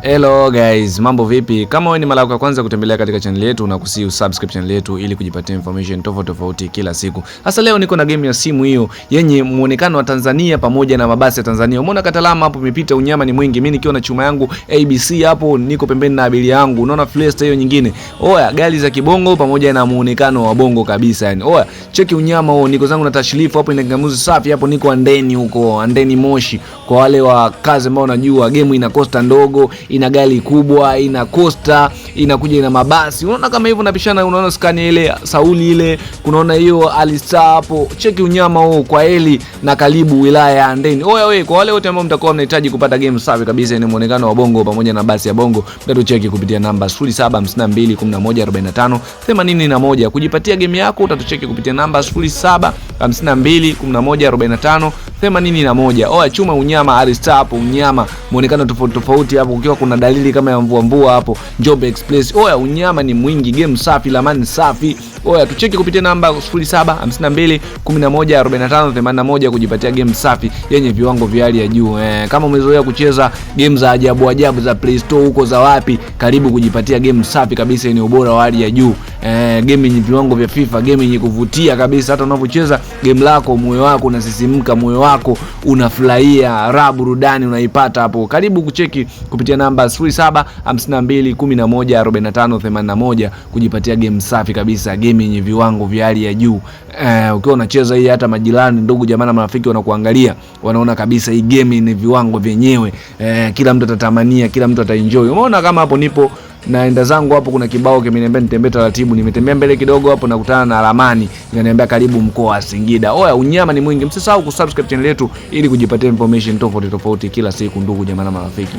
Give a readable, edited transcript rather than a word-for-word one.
Hello guys, mambo vipi? Kama wewe ni mara yako ya kwanza kutembelea katika channel yetu, nakusihi usubscribe channel yetu ili kujipatia information tofauti kila siku. Sasa leo niko na game ya simu hiyo yenye muonekano wa Tanzania pamoja na mabasi ya Tanzania. Umeona katalama hapo imepita, unyama ni mwingi. Mimi nikiwa na chuma yangu ABC hapo, niko pembeni na abiria yangu. Unaona Fiesta hiyo nyingine. Oya, gari za kibongo pamoja na muonekano wa bongo kabisa yani. Oya, cheki unyama huo. Niko zangu na tashilifu hapo, ina kingamuzi safi hapo, niko Andeni huko, Andeni Moshi. Kwa wale wa kazi ambao wanajua game ina costa ndogo, ina gari kubwa, ina costa, inakuja ina mabasi. Unaona kama hivyo napishana, unaona skani ile Sauli ile, kunaona hiyo Alistar hapo. Cheki unyama huo kwa heli na karibu wilaya ya Andeni. Oya wewe, kwa wale wote ambao mtakuwa mnahitaji kupata game safi kabisa yenye muonekano wa bongo pamoja na basi ya bongo, bado cheki kupitia namba 0752114581. Kujipatia game yako utatucheki kupitia namba 0752114581. Oya chuma unyama Alistar hapo, unyama muonekano tofauti hapo, ukiwa kuna dalili kama ya mvua hapo, Njombe Express. Oya unyama ni mwingi, game safi, lamani safi. Oya tucheki kupitia namba 0752114581 kujipatia game safi yenye viwango vya hali ya juu. Kama umezoea kucheza game za ajabu za Play Store huko za wapi, karibu kujipatia game safi kabisa yenye ubora wa hali ya juu. Game yenye viwango vya FIFA, game yenye kuvutia kabisa, hata unapocheza game lako moyo wako unasisimka, moyo wako unafurahia, raha burudani unaipata hapo. Karibu kucheki kupitia namba 0752114581 kujipatia game safi kabisa, game yenye viwango vya hali ya juu. Ukiwa unacheza hii, hata majirani, ndugu jamaa na marafiki wanakuangalia, wanaona kabisa hii game ina viwango vyenyewe. Kila mtu atatamania, kila mtu ataenjoy. Umeona kama hapo nipo naenda zangu hapo, kuna kibao kimeniambia nitembee taratibu, nimetembea mbele kidogo hapo nakutana na ramani inaniambia karibu mkoa wa Singida. Oya unyama ni mwingi. Msisahau kusubscribe channel yetu ili kujipatia information tofauti kila siku, ndugu jamaa na marafiki.